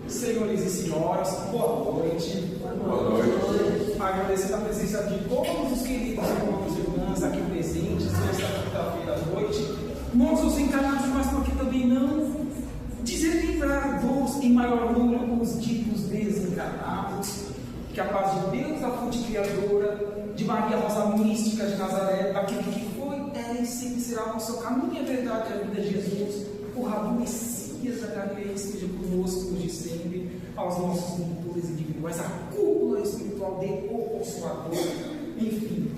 Senhores e senhoras, boa noite. Boa noite. Agradecendo a presença de todos os queridos irmãos e irmãs aqui presentes nesta quinta-feira à noite. Nós os encarnados, mas porque também não desequilibrar dos em maior número os ditos desencarnados. Que a paz de Deus, a fonte criadora, de Maria Rosa Mística de Nazaré, aquele que foi, é e sempre será o seu caminho, a verdade e a vida de Jesus, o Rabi Messias da Galileia, esteja conosco hoje e sempre, aos nossos mentores individuais, a cúpula espiritual de O Consolador, enfim.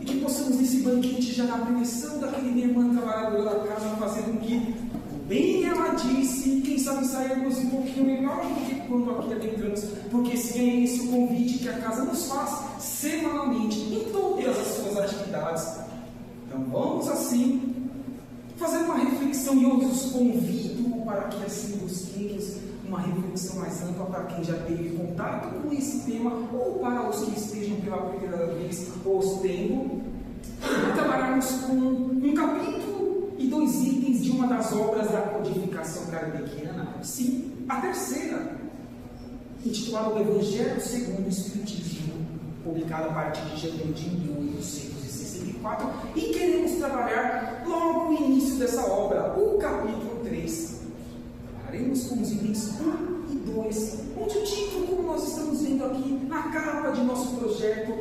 E que possamos nesse banquete já na promissão daquele irmã trabalhadora da casa fazer com que, bem ela disse, quem sabe sairmos um pouquinho melhor do que quando aqui adentramos, porque se é esse o convite que a casa nos faz semanalmente em todas as suas atividades. Então vamos assim fazer uma reflexão e eu os convido para que assim busquemos uma reflexão mais ampla para quem já teve contato com esse tema ou para os que estejam pela primeira vez os tendo. Trabalharmos com um capítulo e 2 itens de uma das obras da codificação kardeciana, sim, a terceira, intitulada O Evangelho segundo o Espiritismo, publicada a partir de janeiro de 1864, e queremos trabalhar logo no início dessa obra, o capítulo 3. Trabalharemos com os itens 1 e 2, onde o título, como nós estamos vendo aqui na capa de nosso projeto,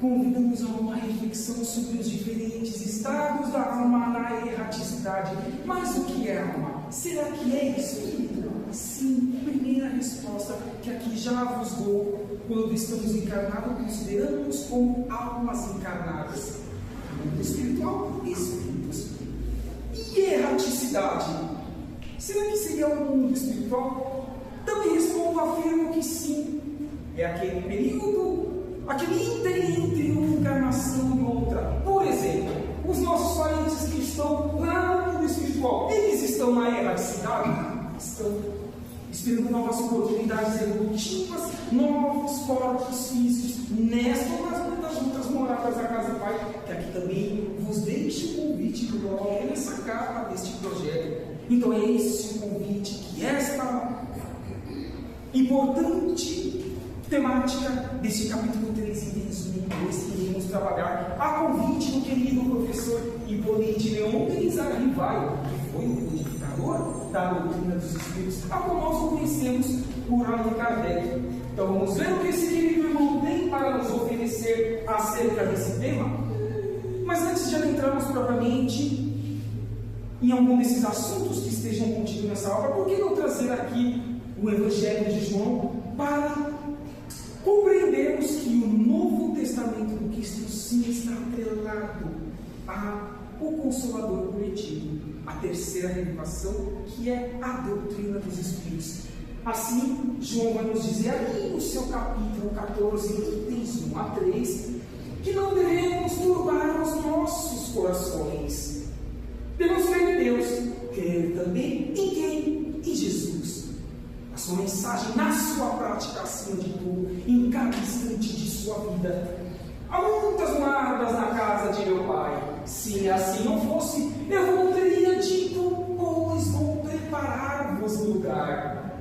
convidamos a uma reflexão sobre os diferentes estados da alma na erraticidade. Mas o que é alma? Será que é espírito? Sim, primeira resposta que aqui já vos dou. Quando estamos encarnados, consideramos como almas encarnadas. Mundo espiritual, espíritos. E erraticidade? Será que seria o mundo espiritual? Também respondo, afirmo que sim. É aquele período, aquele entre uma encarnação e outra. Por exemplo, os nossos parentes que estão lá no mundo espiritual, eles estão na erraticidade? Estão esperando novas oportunidades evolutivas, novos corpos físicos, nesta ou nas muitas outras moradas da casa do Pai, que aqui também vos deixo o convite que eu coloquei nessa capa deste projeto. Então é esse o convite que esta importante temática deste capítulo 3, itens 1 e 2, que iremos trabalhar a convite do querido professor Hipólito Leon Denis Arrivaio, que foi o codificador da doutrina dos Espíritos, a qual nós conhecemos por Allan Kardec. Então vamos ver o que esse querido irmão tem para nos oferecer acerca desse tema. Mas antes de adentrarmos propriamente em algum desses assuntos que estejam contidos nessa obra, por que não trazer aqui o Evangelho de João para compreendermos que o Novo Testamento do Cristo sim está atrelado ao Consolador coletivo, a terceira revelação, que é a doutrina dos Espíritos. Assim, João vai nos dizer ali no seu capítulo 14, itens 1 a 3, que não devemos turbar os nossos corações. Devemos crer em Deus, crer também em quem? Em Jesus. A sua mensagem na sua prática acima de tudo, em cada instante de sua vida. Há muitas moradas na casa de meu Pai. Se assim não fosse, eu não teria dito, pois vou preparar-vos lugar.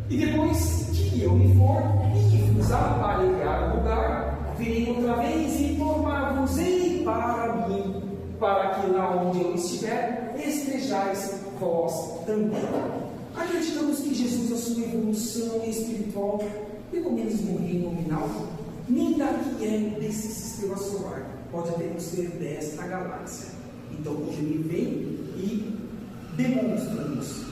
E depois que eu me for e vos aparelhar lugar, virei outra vez e tomar-vos-ei para mim, para que lá onde eu estiver, estejais vós também. Acreditamos que Jesus, a sua evolução espiritual, pelo menos no reino nominal, nem daqui é desse sistema solar, pode até ser desta galáxia. Então ele vem e demonstra-nos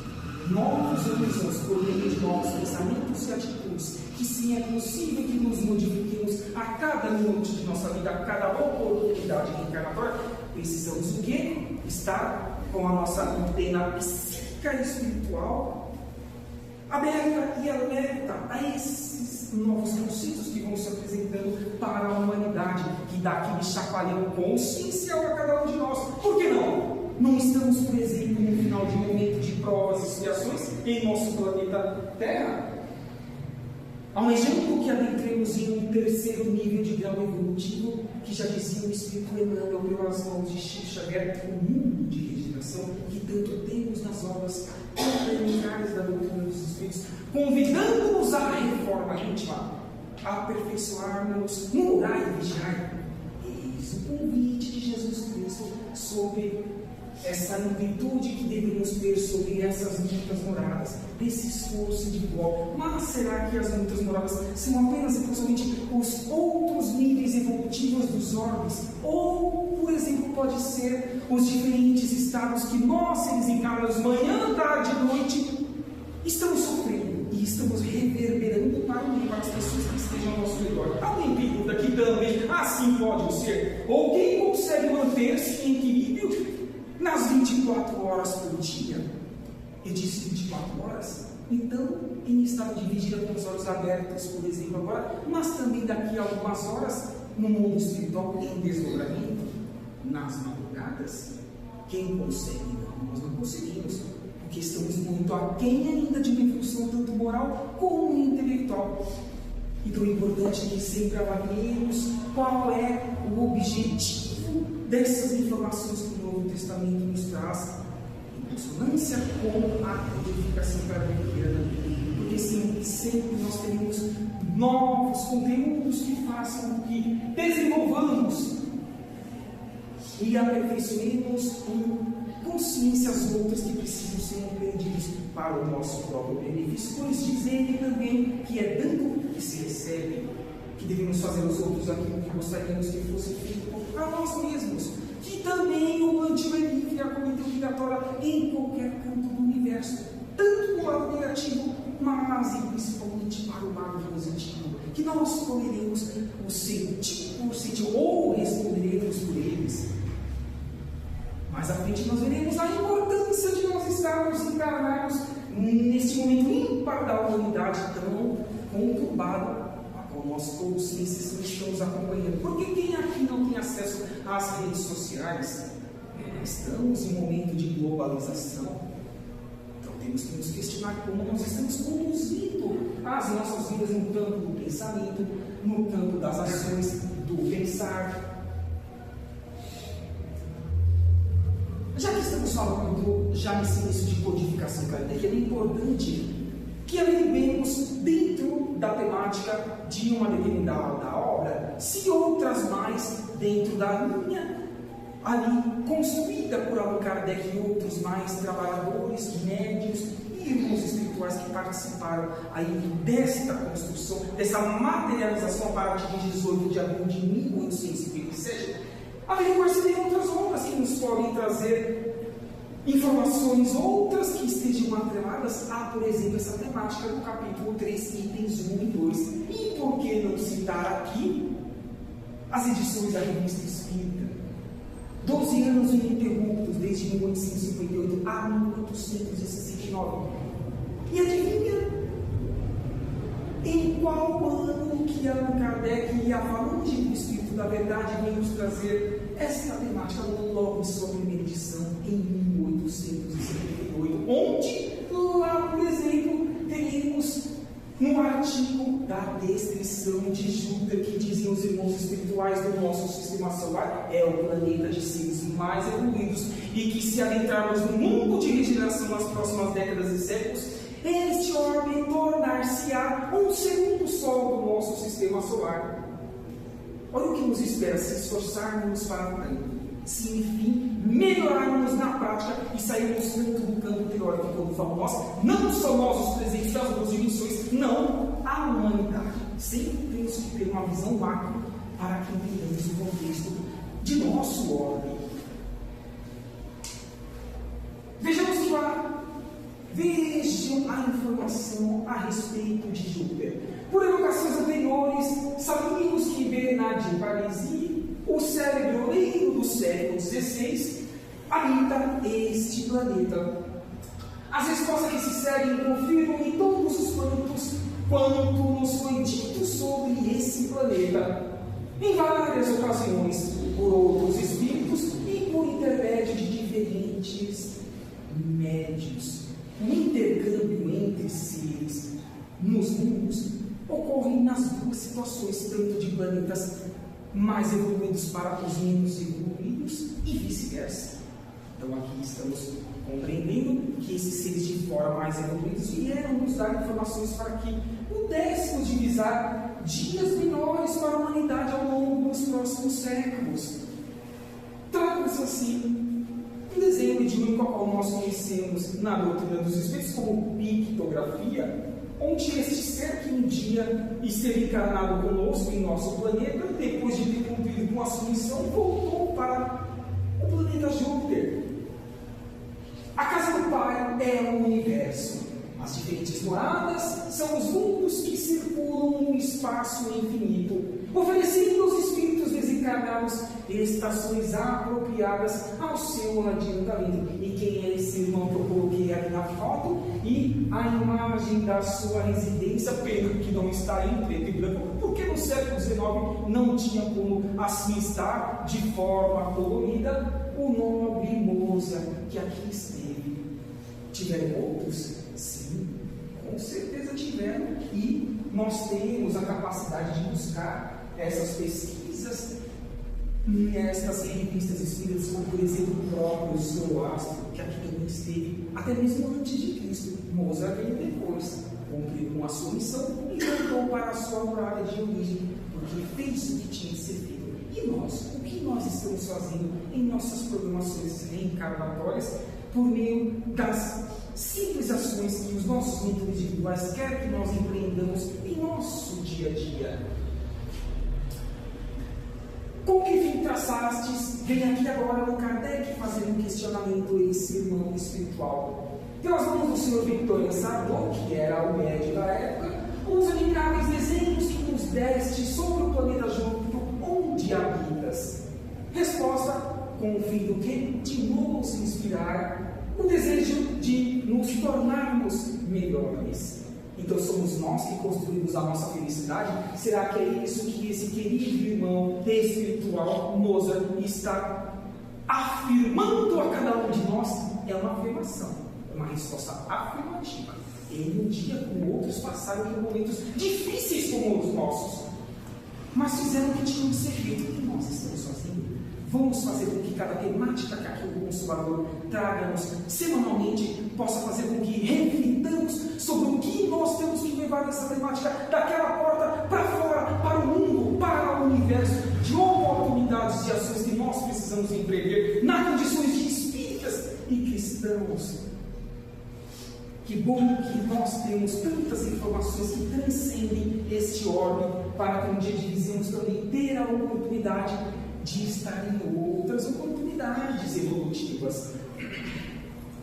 novos horizontes por meio de novos pensamentos e atitudes, que sim é possível que nos modifiquemos a cada minuto de nossa vida, a cada oportunidade reencarnatória. Precisamos do quê? Estar com a nossa antena psíquica e espiritual aberta e alerta a esses novos conceitos que vão se apresentando para a humanidade, que dá aquele chacoalhão consciencial a cada um de nós. Por que não? Não estamos, por exemplo, no final de um momento de provas e expiações em nosso planeta Terra, almejando que adentremos em um terceiro nível de grau evolutivo, que já dizia o Espírito Emmanuel pelas mãos de Chico Xavier, o mundo de regeneração. inspiração que tanto temos nas obras complementares da doutrina dos Espíritos, convidando-nos à reforma íntima, a aperfeiçoarmos no orar e vigiar. Eis o convite de Jesus Cristo sobre essa amplitude que devemos ter sobre essas muitas moradas, desse esforço individual. Mas será que as muitas moradas são apenas e principalmente os outros níveis evolutivos dos orbes? Ou, por exemplo, pode ser os diferentes estados que nós, seres encarnados, manhã, tarde e noite, estamos sofrendo e estamos reverberando para o meio, para as pessoas que estejam ao nosso redor? Alguém pergunta aqui também, assim pode ser? Ou quem consegue manter-se em equilíbrio nas 24 horas por dia? Eu disse 24 horas, então em estado de vigília com os olhos abertos, por exemplo, agora, mas também daqui a algumas horas, no mundo espiritual em desdobramento, nas madrugadas. Quem consegue? Não, nós não conseguimos, porque estamos muito aquém ainda de uma evolução tanto moral como intelectual. Então é importante que sempre avaliemos qual é o objetivo dessas informações que o Novo Testamento nos traz, em consonância com a codificação kardeciana, porque sempre nós teremos novos conteúdos que façam com que desenvolvamos e aperfeiçoemos em consciências outras que precisam ser compreendidas para o nosso próprio benefício. Pois dizem também que é dando que se recebe, que devemos fazer aos outros aquilo que gostaríamos que fosse feito para nós mesmos, que também o plantio é livre e a colheita obrigatória em qualquer canto do universo, tanto no lado negativo, mas e principalmente para o lado positivo, que nós colheremos o sentido ou responderemos por eles. Mais à frente nós veremos a importância de nós estarmos encarnados neste momento ímpar da humanidade tão conturbado, a qual nós todos sem exceção estamos acompanhando. Porque quem aqui não tem acesso às redes sociais? Estamos em um momento de globalização. Então temos que nos questionar como nós estamos conduzindo as nossas vidas no campo do pensamento, no campo das ações, do pensar. Já que estamos falando já nesse início de codificação kardeciana, é importante que averiguemos dentro da temática de uma determinada obra, se outras mais dentro da linha ali construída por Allan Kardec e outros mais trabalhadores, médios e irmãos espirituais que participaram aí desta construção, dessa materialização a partir de 18 de abril de 1857. Averiguar se tem outras obras que nos podem trazer informações, outras que estejam atreladas a, por exemplo, essa temática do capítulo 3, itens 1 e 2. E por que não citar aqui as edições da Revista Espírita? 12 anos ininterruptos, desde 1858 a 1869. E adivinha em qual ano que Allan Kardec e a Falange do Espírito da Verdade vem nos trazer esta temática logo em sua primeira edição, em 1878, onde, lá, por exemplo, teremos no artigo da descrição de Júpiter, que dizem os irmãos espirituais do nosso sistema solar, é o planeta de seres mais evoluídos, e que se adentrarmos no mundo de regeneração nas próximas décadas e séculos, este orbe tornar-se-á um segundo sol do nosso sistema solar. Olha o que nos espera se esforçarmos para tanto, se enfim melhorarmos na prática e sairmos tanto do campo teórico, quando falo nós, não só nós os presentes das duas dimensões, não a humanidade. Sempre temos que ter uma visão macro para que entendamos o contexto de nosso orbe. Vejamos que lá. Vejam a informação a respeito de Júpiter. Por evocações anteriores, sabíamos que Bernard de Parisi, o célebre oleiro do século XVI, habita este planeta. As respostas que se seguem confirmam em todos os quanto nos foi dito sobre esse planeta, em várias ocasiões, por outros espíritos e por intermédio de diferentes médios. O intercâmbio entre seres nos mundos ocorre nas duas situações, tanto de planetas mais evoluídos para os menos evoluídos e vice-versa. Então aqui estamos compreendendo que esses seres de fora mais evoluídos vieram nos dar informações para que pudéssemos divisar dias melhores para a humanidade ao longo dos próximos séculos. Trata-se assim um desenho mediúnico ao qual nós conhecemos na doutrina dos espíritos como pictografia, onde este ser que um dia esteve encarnado conosco em nosso planeta, depois de ter cumprido com a sua missão, voltou para o planeta Júpiter. A casa do Pai é o universo. As diferentes moradas são os mundos que circulam no espaço infinito, oferecendo aos espíritos desencarnados estações apropriadas ao seu adiantamento. E quem é esse irmão que eu coloquei aqui na foto? E a imagem da sua residência, pena que não está em preto e branco, porque no século XIX não tinha como assim estar de forma colorida. O nobre Mozart que aqui esteve. Tiveram outros? Sim, com certeza tiveram, e nós temos a capacidade de buscar essas pesquisas nestas revistas espíritas, como por exemplo o próprio Zoroastro, que aqui também esteve, até mesmo antes de Cristo. Mozart veio depois, cumpriu com a sua missão e voltou para a sua morada de origem, porque fez o que tinha que ser feito. E nós, o que nós estamos fazendo em nossas programações reencarnatórias, por meio das simples ações que os nossos mentores individuais querem que nós empreendamos em nosso dia a dia? Com que fim traçastes? Vem aqui agora o Kardec fazer um questionamento a esse irmão espiritual. Pelas mãos do Sr. Victor Sardot, que era o médium da época, os admiráveis desenhos que nos deste sobre o planeta Júpiter, onde habitas? Resposta: com o fim do quê? De nos inspirar o desejo de nos tornarmos melhores. Então somos nós que construímos a nossa felicidade? Será que é isso que esse querido irmão espiritual Mozart está afirmando a cada um de nós? É uma afirmação, é uma resposta afirmativa. Ele um dia com outros passaram por momentos difíceis como os nossos, mas fizeram o que tinham que ser feito. O que nós estamos fazendo? Vamos fazer com que cada temática que aqui o Consolador traga-nos semanalmente possa fazer com que reflitamos sobre o que nós temos que levar dessa temática daquela porta para fora, para o mundo, para o universo, de oportunidades e ações que nós precisamos empreender nas condições de espíritas e cristãos. Que bom que nós temos tantas informações que transcendem este orbe, para que um dia divisemos também ter a oportunidade de estar em outras oportunidades evolutivas.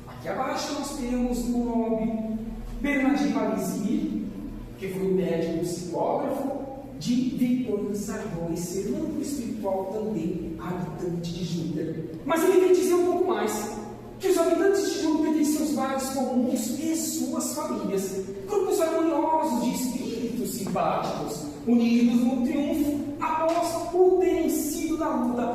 Aqui abaixo nós temos o nome Bernardin Palissy, que foi o médico psicógrafo de Victor Sardot, esse irmão espiritual também habitante de Júpiter. Mas ele vem dizer um pouco mais, que os habitantes de Júpiter têm seus bares comuns e suas famílias, grupos harmoniosos de espíritos simpáticos, unidos no triunfo após o terem sido na luta.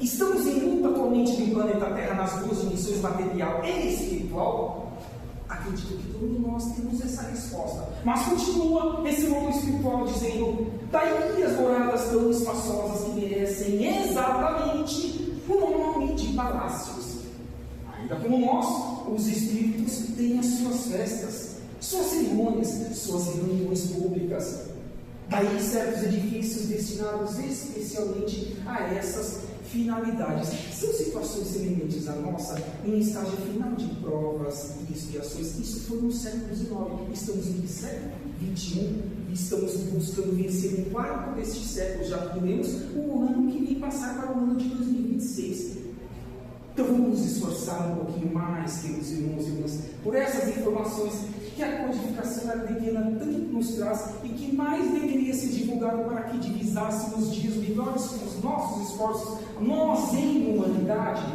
Estamos em luta atualmente no planeta Terra nas duas dimensões, material e espiritual? Acredito que todos nós temos essa resposta. Mas continua esse mundo espiritual dizendo: daí as moradas tão espaçosas que merecem exatamente o nome de palácios. Ainda como nós, os espíritos têm as suas festas, suas cerimônias, suas reuniões públicas. Daí certos edifícios destinados especialmente a essas finalidades. São situações semelhantes à nossa, em estágio final de provas e expiações. Isso foi no século XIX. Estamos no século XXI e estamos buscando vencer um quarto deste século. Já vivemos o ano que vem passar para o ano de 2026. Então vamos nos esforçar um pouquinho mais, queridos irmãos e irmãs, por essas informações que a codificação divina tanto nos traz e que mais deveria ser divulgado para que divisássemos dias melhores com os nossos esforços, nós em humanidade.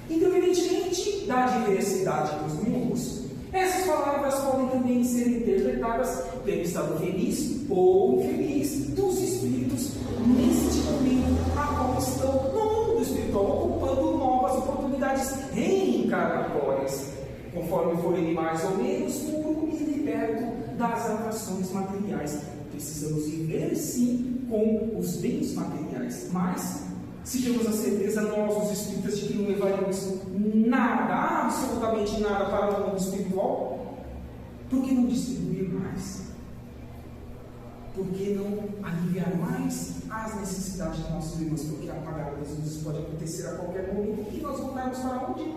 Independentemente da diversidade dos mundos, essas palavras podem também ser interpretadas pelo estado feliz ou infeliz dos espíritos neste momento a qual estão no mundo espiritual, ocupando novas oportunidades reencarnatórias, conforme forem mais ou menos puro e liberto das atrações materiais. Precisamos viver sim com os bens materiais, mas Se temos a certeza, nós, os espíritas, de que não levaremos nada, absolutamente nada, para o mundo espiritual, por que não distribuir mais? Por que não aliviar mais as necessidades de nossos irmãos? Porque apagar das luzes pode acontecer a qualquer momento e nós voltarmos para onde?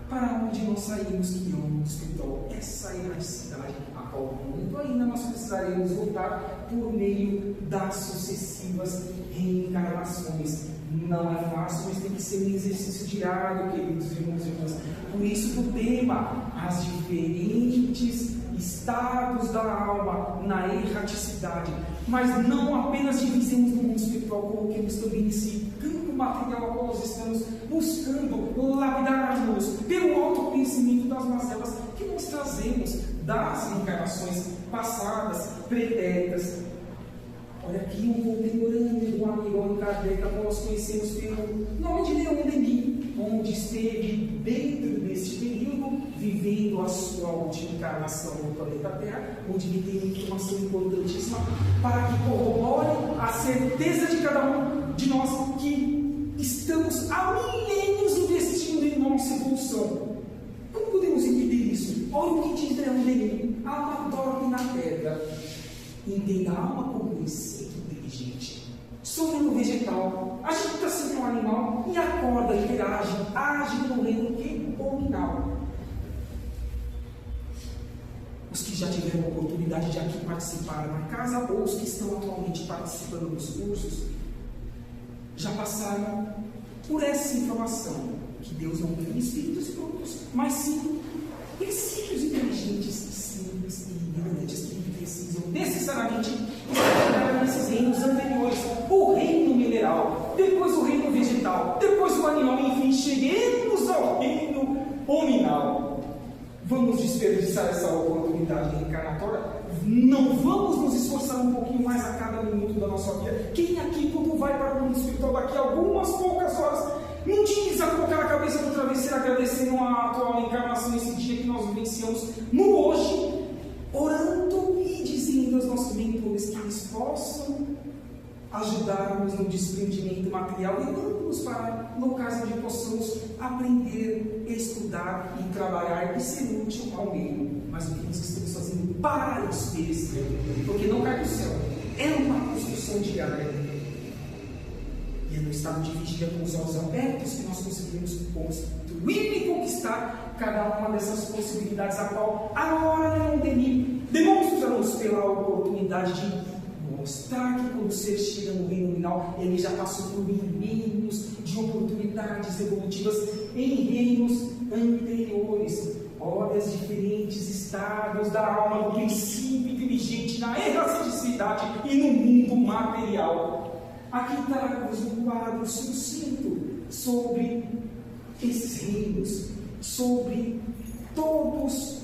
Para onde nós saímos, que é o mundo espiritual. Essa é a necessidade a qual o mundo ainda nós precisaremos voltar por meio das sucessivas reencarnações. Não é fácil, mas tem que ser um exercício diário, queridos irmãos e irmãs. Por isso do tema, as diferentes estados da alma na erraticidade. Mas não apenas divisemos no mundo espiritual, coloquemos também nesse campo material ao qual nós estamos buscando lapidar-nos pelo autoconhecimento das mazelas que nós trazemos das encarnações passadas, pretéritas. Olha aqui um contemporâneo do amigo Allan Kardec, que nós conhecemos pelo nome de Leon Denis, onde esteve dentro deste período, vivendo a sua última encarnação no planeta Terra, onde ele tem uma informação importantíssima para que corrobore a certeza de cada um de nós que estamos há milênios investindo em nossa evolução. Como podemos entender isso? Olha o que diz Leon Denis: a alma dorme na pedra. Entenda a alma como conhecimento inteligente. Sonha no vegetal, agita-se no animal e acorda, interage, age no reino que nominal. Os que já tiveram a oportunidade de aqui participar na casa ou os que estão atualmente participando dos cursos já passaram por essa informação que Deus não tem espíritos prontos, mas sim princípios inteligentes, simples e ignorantes que precisam necessariamente estar nesses reinos anteriores, o reino mineral, depois o reino vegetal, depois o animal, enfim, cheguemos ao reino hominal. Vamos desperdiçar essa oportunidade reencarnatória? Não vamos nos esforçar um pouquinho mais a cada minuto da nossa vida? Quem aqui, quando vai para o mundo espiritual daqui a algumas poucas horas, não diz a colocar a cabeça no travesseiro agradecendo a atual encarnação, esse dia que nós vivenciamos no hoje, orando e dizendo aos nossos mentores que eles possam ajudar-nos no desprendimento material e levando-nos para locais onde possamos aprender, estudar e trabalhar e ser útil ao meio. Mas o que nós estamos fazendo para isso? Porque não cai do céu, é uma construção diária. E é no estado de vigília com os olhos abertos que nós conseguimos construir e conquistar cada uma dessas possibilidades, a qual a hora Leon Denis demonstra-nos pela oportunidade de mostrar que quando o ser chega no reino nominal, ele já passou por milênios de oportunidades evolutivas em reinos anteriores. Olha os diferentes estados da alma, do princípio inteligente, na erraticidade e no mundo material. Aqui trago-vos um quadro sucinto sobre esses reinos, sobre todos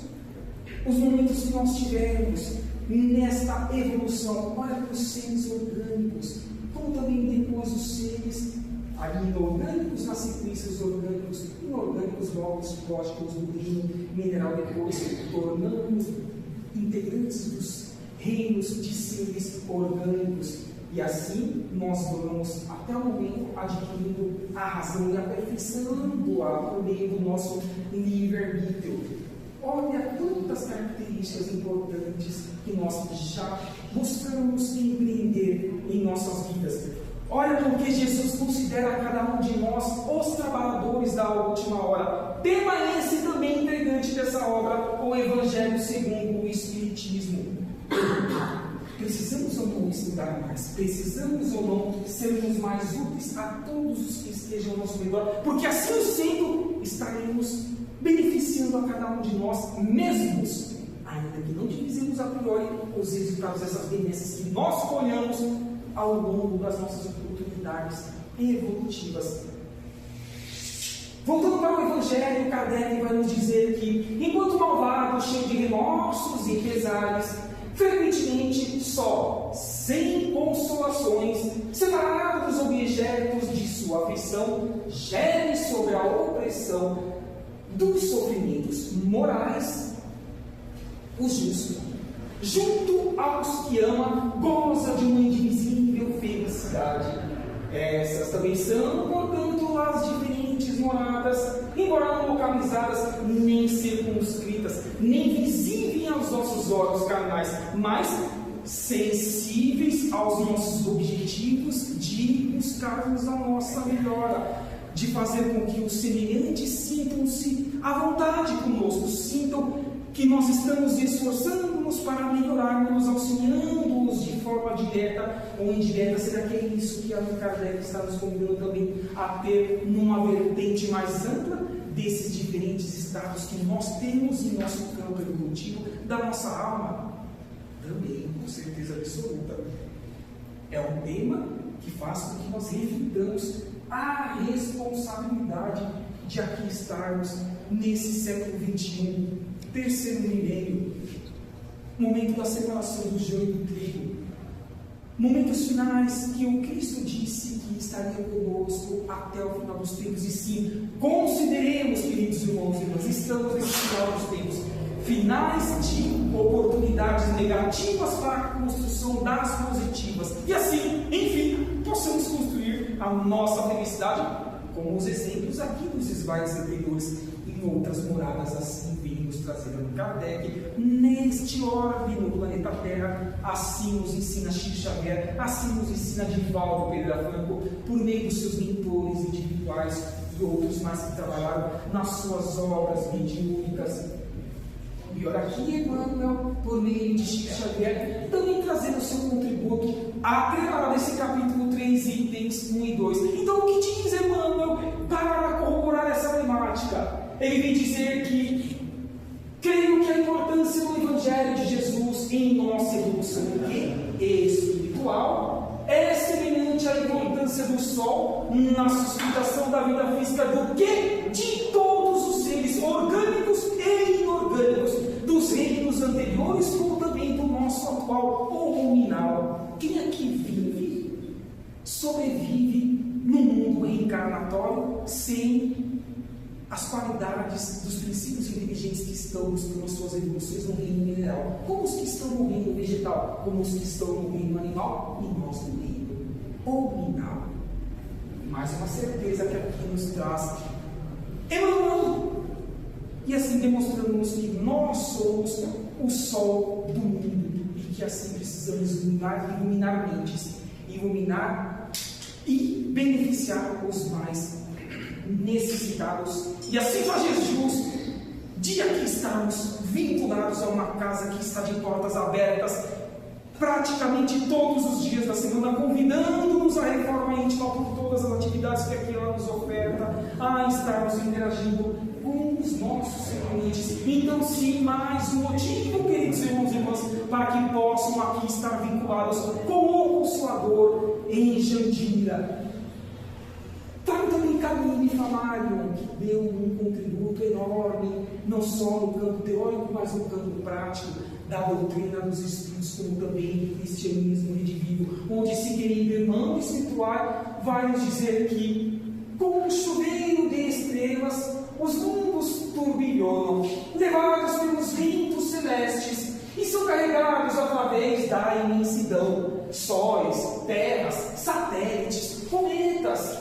os momentos que nós tivemos nesta evolução. Olha para os seres orgânicos, como também depois os seres ali inorgânicos, nas sequências orgânicos, inorgânicos, lógicos do reino mineral, depois tornando integrantes dos reinos de seres orgânicos. E assim nós vamos, até o momento, adquirindo a razão e aperfeiçoando-a por meio do nosso livre-arbítrio. Olha quantas características importantes que nós já buscamos empreender em nossas vidas. Olha porque Jesus considera cada um de nós os trabalhadores da última hora. Tema esse também integrante dessa obra, o Evangelho segundo o Espiritismo. Precisamos ou não estudar mais? Precisamos ou não sermos mais úteis a todos os que estejam ao nosso redor? Porque assim o sendo, estaremos beneficiando a cada um de nós mesmos, ainda que não divisemos a priori os resultados dessas benesses que nós colhamos ao longo das nossas oportunidades evolutivas. Voltando para o Evangelho, Kardec vai nos dizer que, enquanto malvado, cheio de remorsos e pesares, frequentemente só, sem consolações, separado dos objetos de sua afeição, gere sobre a opressão dos sofrimentos morais o justo, junto aos que ama, goza de uma indivisível felicidade. Essas também são, portanto, as diferentes moradas, embora não localizadas, nem circunscritas, nem visíveis aos nossos olhos carnais, mas sensíveis aos nossos objetivos de buscarmos a nossa melhora, de fazer com que os semelhantes sintam-se à vontade conosco, sintam que nós estamos esforçando-nos para melhorarmos, auxiliando-os de forma direta ou indireta. Será que é isso que Allan Kardec está nos convidando também a ter numa vertente mais ampla desses diferentes estados que nós temos em nosso campo evolutivo da nossa alma? Também, com certeza absoluta. É um tema que faz com que nós reflitamos a responsabilidade de aqui estarmos nesse século XXI, terceiro milênio, momento da separação do joio e do trigo, momentos finais que o Cristo disse que estaria conosco até o final dos tempos. E sim, consideremos, queridos irmãos e irmãs, estamos nesse final dos tempos, finais de oportunidades negativas para a construção das positivas, e assim, enfim, possamos construir a nossa felicidade, como os exemplos aqui dos slides anteriores, em outras moradas. Assim vem nos trazer Allan Kardec neste orbe no planeta Terra. Assim nos ensina Chico Xavier, assim nos ensina Divaldo Pereira Franco, por meio dos seus mentores individuais e outros mais que trabalharam nas suas obras mediúnicas. E ora aqui, Emmanuel, por meio de Chico Xavier, também trazendo o seu contributo atrelado a esse capítulo 3, itens 1 e 2. Então, o que diz Emmanuel para corroborar essa temática? Ele vem dizer que creio que a importância do Evangelho de Jesus em nossa evolução espiritual é semelhante à importância do Sol na sustentação da vida física do que? De todos os seres orgânicos e inorgânicos, dos reinos anteriores, como também do nosso atual ou nominal. Quem aqui vive, sobrevive no mundo reencarnatório sem as qualidades dos princípios inteligentes que estão buscando suas evoluções no reino mineral, como os que estão no reino vegetal, como os que estão no reino animal, e nós no reino nominal. Mais uma certeza que aqui nos traz Emmanuel, e assim demonstramos que nós somos o sol do mundo e que assim precisamos iluminar mentes, iluminar e beneficiar os mais necessitados. E assim faz Jesus, de aqui estarmos vinculados a uma casa que está de portas abertas praticamente todos os dias da semana, convidando-nos à reforma íntima por todas as atividades que aqui ela nos oferta, a estarmos interagindo com os nossos semelhantes. Então, sim, mais um motivo, queridos irmãos e irmãs, para que possam aqui estar vinculados com o Consolador em Jandira. Trago também Camille Flammarion, que deu um contributo enorme, não só no campo teórico, mas no campo prático da doutrina dos Espíritos, como também do cristianismo redivivo, onde esse querido irmão espiritual vai nos dizer que, como um chuveiro de estrelas, os mundos turbilhonam, levados pelos ventos celestes, e são carregados através da imensidão, sóis, terras, satélites, cometas,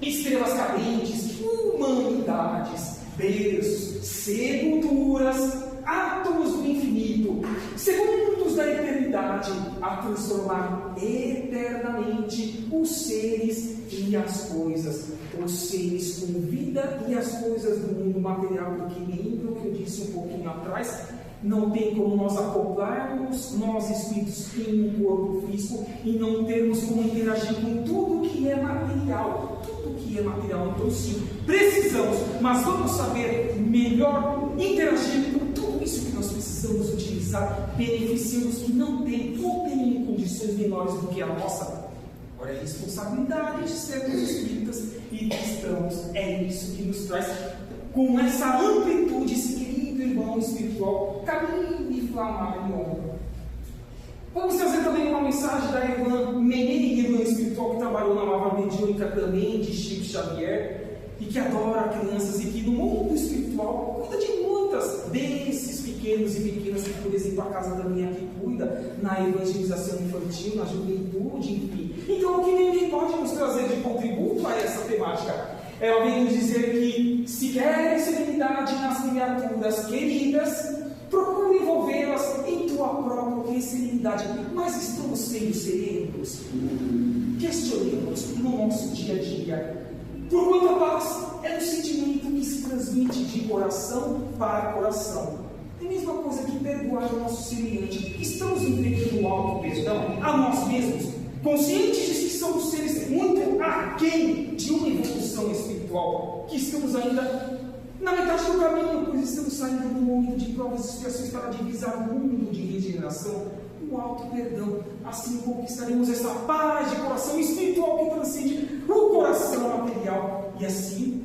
estrelas cadentes, humanidades, berços, sepulturas, átomos do infinito, segundos da eternidade, a transformar eternamente os seres e as coisas, os seres com vida e as coisas do mundo material, porque lembra o que eu disse um pouquinho atrás, não tem como nós acoplarmos, nós espíritos em um corpo físico, e não termos como interagir com tudo que é material. Tudo que é material, então sim, precisamos, mas vamos saber melhor interagir com tudo isso que nós precisamos utilizar, beneficiando os que não têm ou têm em condições menores do que a nossa. Agora é responsabilidade de sermos espíritas e cristãos, é isso que nos traz com essa amplitude, esse querido irmão espiritual, Camille Flammarion. Vamos trazer também uma mensagem da irmã Menei, irmã espiritual que trabalhou na lavra mediúnica também de Chico Xavier, e que adora crianças e que no mundo espiritual cuida de muitas desses pequenos pequenos e pequenas que, por exemplo, a Casa da Minha que cuida, na evangelização infantil, na juventude, enfim. Então, o que ninguém pode nos trazer de contributo a essa temática? Ela vem nos dizer que, se quer serenidade nas criaturas queridas, procure envolvê-las em tua própria serenidade. Mas estamos sendo serenos? Questionemos no nosso dia a dia. Porquanto a paz é um sentimento que se transmite de coração para coração. É a mesma coisa que perdoar o nosso semelhante. Estamos entregando o alto perdão a nós mesmos, conscientes de que somos seres muito aquém de uma evolução espiritual, que estamos ainda na metade do caminho, pois estamos saindo do momento de provas e expiações para divisar o mundo de regeneração, o alto perdão. Assim conquistaremos essa paz de coração espiritual que transcende o coração material, e assim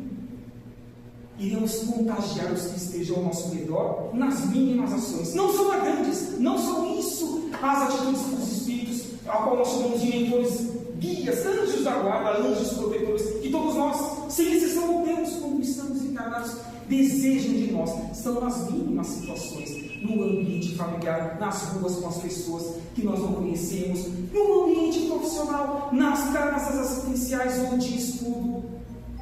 iremos contagiar os que estejam ao nosso redor nas mínimas ações. Não são as grandes, não são isso as atitudes dos espíritos, a qual nós chamamos de mentores, guias, anjos da guarda, anjos protetores, que todos nós, sem exceção, temos quando estamos encarnados, desejam de nós. São nas mínimas situações, no ambiente familiar, nas ruas com as pessoas que nós não conhecemos, no ambiente profissional, nas casas assistenciais ou de estudo,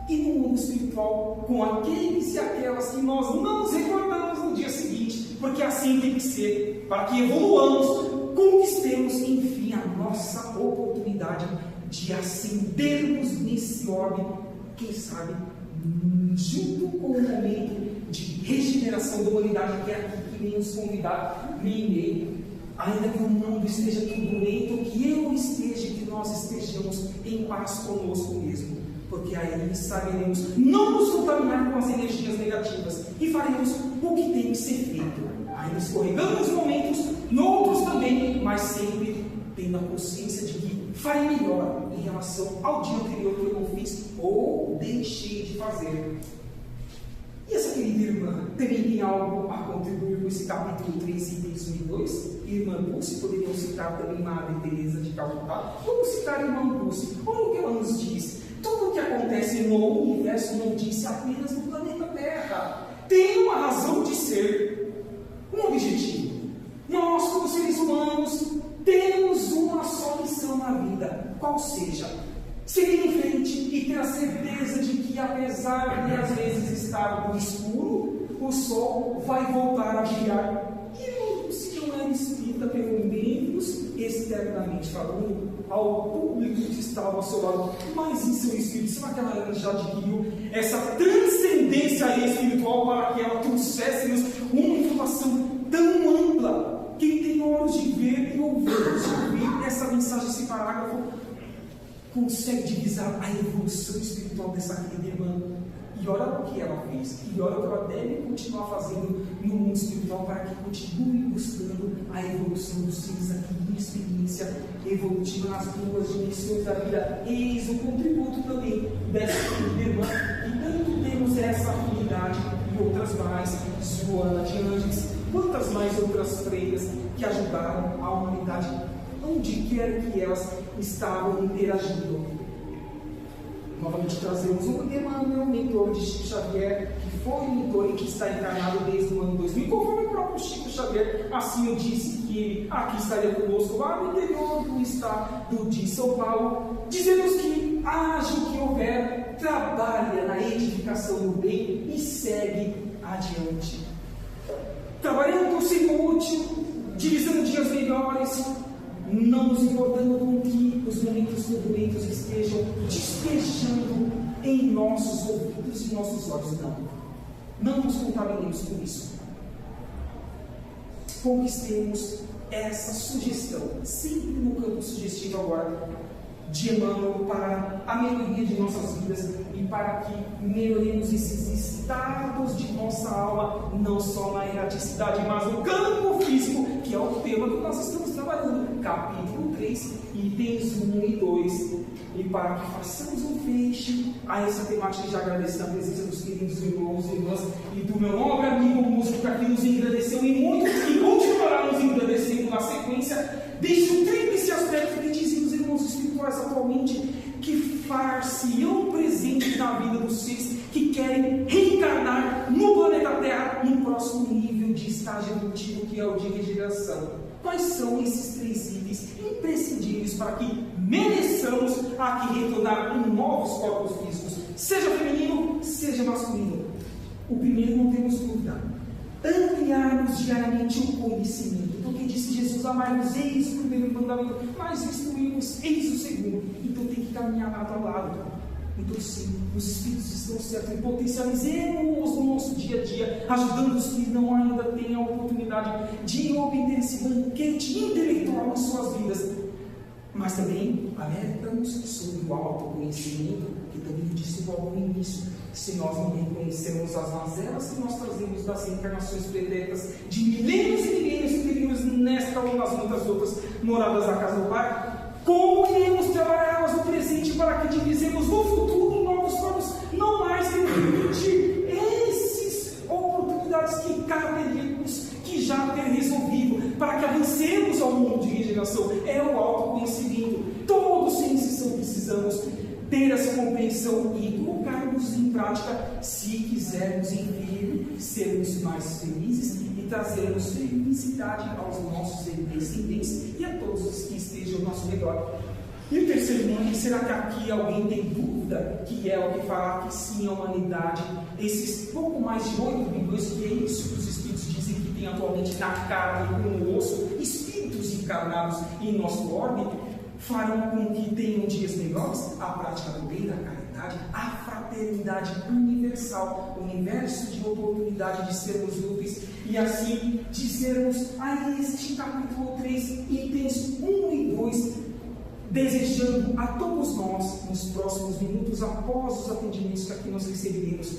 e no mundo espiritual, com aqueles e aquelas que nós não nos recordamos no dia seguinte, porque assim tem que ser, para que evoluamos, conquistemos, enfim, a nossa oportunidade de ascendermos nesse orbe, quem sabe, junto com o momento de regeneração da humanidade, que é aqui que vem nos convidar, ainda que o mundo esteja turbulento, que eu esteja, que nós estejamos em paz conosco mesmo. Porque aí saberemos não nos contaminar com as energias negativas e faremos o que tem que ser feito. Aí escorregamos momentos, noutros também, mas sempre tendo a consciência de que farei melhor em relação ao dia anterior que eu não fiz ou deixei de fazer. E essa querida irmã também tem algo a contribuir com esse capítulo 3, itens 1 e 2? Irmã Dulce, poderiam citar também Madre Teresa de Calcutá. Vamos citar a irmã Dulce. Olha o que ela nos diz. Tudo o que acontece no universo não disse apenas no planeta Terra. Tem uma razão de ser, um objetivo. Nós, como seres humanos, temos uma só missão na vida, qual seja, seguir em frente e ter a certeza de que, apesar de às vezes estar no escuro, o sol vai voltar a brilhar. E se não é espírita, pelo menos externamente falando, ao público que estava ao seu lado, mas em seu espírito, será que ela já adquiriu essa transcendência espiritual para que ela trouxesse-nos uma informação tão ampla? Quem tem olhos de ver e ouvidos de ouvir essa mensagem, esse parágrafo, consegue divisar a evolução espiritual dessa querida irmã. E olha o que ela fez, e olha o que ela deve continuar fazendo no mundo espiritual para que continue buscando a evolução dos seres aqui em experiência evolutiva nas duas dimensões da vida. Eis o contributo também dessa querida irmã, e tanto temos essa afinidade e outras mais, Joana de Ângeles, quantas mais outras freiras que ajudaram a humanidade onde quer que elas estavam interagindo. Novamente trazemos o Emmanuel, mentor de Chico Xavier, que foi mentor e que está encarnado desde o ano 2000, conforme o próprio Chico Xavier assim o disse, que ele aqui estaria conosco lá no interior do estado de São Paulo, dizendo que haja o que houver, trabalha na edificação do bem e segue adiante. Trabalhando sendo útil, divisando dias melhores, não nos importando com que os momentos turbulentos estejam despejando em nossos ouvidos e nossos olhos. Não nos contaminemos com isso. Conquistemos essa sugestão, sempre no campo sugestivo agora, de Emmanuel, para a melhoria de nossas vidas e para que melhoremos esses estados de nossa alma, não só na erraticidade, mas no campo físico, que é o tema que nós estamos trabalhando, capítulo 3, itens 1 e 2. E para que façamos um fecho a essa temática, já agradecendo a presença dos queridos irmãos e irmãs e do meu nobre amigo músico que nos engrandeceu e muito, e continuará nos engrandecendo na sequência, deixe o tríplice aspecto que dizem os irmãos espirituais atualmente, que far-se-ão presente na vida dos seres que querem reencarnar no planeta Terra, num próximo nível de estágio regeneração. Quais são esses 3 itens imprescindíveis para que mereçamos aqui retornar em novos corpos físicos, seja feminino, seja masculino? O primeiro, não temos dúvida, ampliarmos diariamente o conhecimento, porque disse Jesus: amai-vos, eis o primeiro mandamento, mas instruí-vos, eis o segundo. Então tem que caminhar lado a lado. Então sim, os Espíritos estão certos em potencializemos no nosso dia a dia, ajudando os que não ainda têm a oportunidade de obter esse banquete intelectual nas suas vidas. Mas também alerta-nos sobre o autoconhecimento, que também disse logo no início: se nós não reconhecermos as mazelas que nós trazemos das reencarnações pretéritas de milênios e milênios nesta ou nas muitas outras moradas da casa do Pai, como iremos trabalhá-las no presente para que divisemos no futuro em novos corpos, não mais que repetir essas oportunidades que caberíamos, que já ter resolvido, para que avancemos ao mundo de regeneração? É o autoconhecimento. Todos, sem exceção, precisamos ter essa compreensão e colocarmos em prática, se quisermos, enfim, sermos mais felizes e trazermos felicidade aos nossos descendentes e a todos os que estejam ao nosso redor. E o terceiro nome, será que aqui alguém tem dúvida que é o que falar que sim, a humanidade, esses pouco mais de 8 bilhões, que é isso que os Espíritos dizem que tem atualmente na carne e no osso, espíritos encarnados em nosso orbe, farão com que tenham dias melhores? A prática do bem, da caridade, a fraternidade universal, o universo de oportunidade de sermos úteis, e assim dizermos a este capítulo 3, itens 1 e 2, desejando a todos nós, nos próximos minutos após os atendimentos que aqui nós receberemos,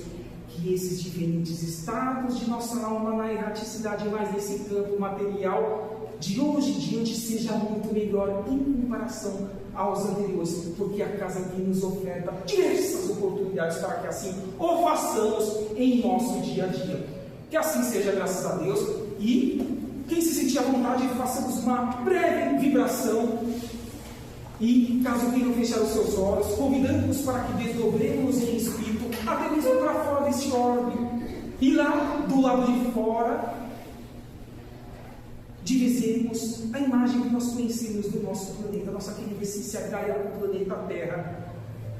que esses diferentes estados de nossa alma na erraticidade, mais nesse campo material, de hoje em diante seja muito melhor em comparação aos anteriores, porque a casa aqui nos oferta diversas oportunidades para que assim o façamos em nosso dia a dia. Que assim seja, graças a Deus. E quem se sentir à vontade, façamos uma breve vibração. E caso queiram fechar os seus olhos, convidando-nos para que desdobremos em espírito, até mesmo para fora deste orbe, e lá do lado de fora divisemos a imagem que nós conhecemos do nosso planeta, nossa querida essência Gaia, o planeta Terra.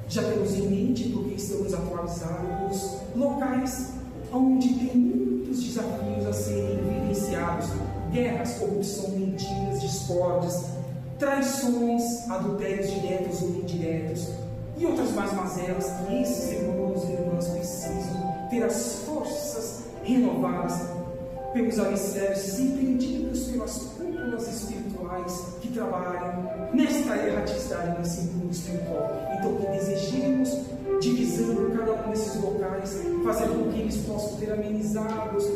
Já temos em mente, porque estamos atualizados, locais onde tem muitos desafios a serem vivenciados: guerras, corrupção, mentiras, discórdias, traições, adultérios diretos ou indiretos e outras mais mazelas, que esses irmãos e irmãs precisam ter as forças renovadas pelos alicerces empreendidos pelas cúpulas espirituais que trabalham nesta erraticidade, nesse mundo espiritual. Então, que desejemos, divisando cada um desses locais, fazer com que eles possam ter amenizados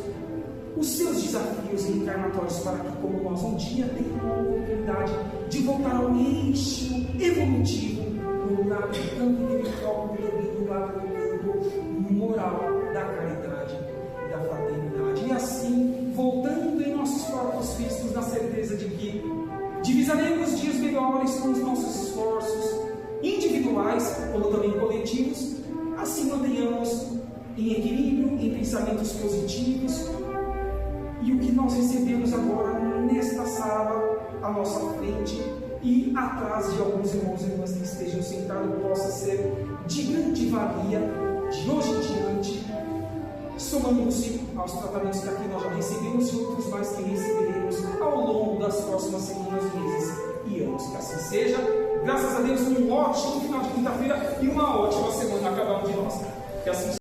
os seus desafios reencarnatórios, para que, como nós um dia tenhamos a oportunidade de voltar ao eixo evolutivo, no lado do campo intelectual, no lado do campo moral, da caridade e da fraternidade. E assim, voltando em nossos corpos físicos, na certeza de que divisaremos dias melhores com os nossos esforços individuais, como também coletivos, assim mantenhamos em equilíbrio, em pensamentos positivos. E o que nós recebemos agora nesta sala, à nossa frente e atrás de alguns irmãos e irmãs que estejam sentados, possa ser de grande valia de hoje em diante, somando-se aos tratamentos que aqui nós já recebemos e outros mais que receberemos ao longo das próximas semanas, meses e anos. Que assim seja. Graças a Deus, um ótimo final de quinta-feira e uma ótima semana a cada um de nós. Que assim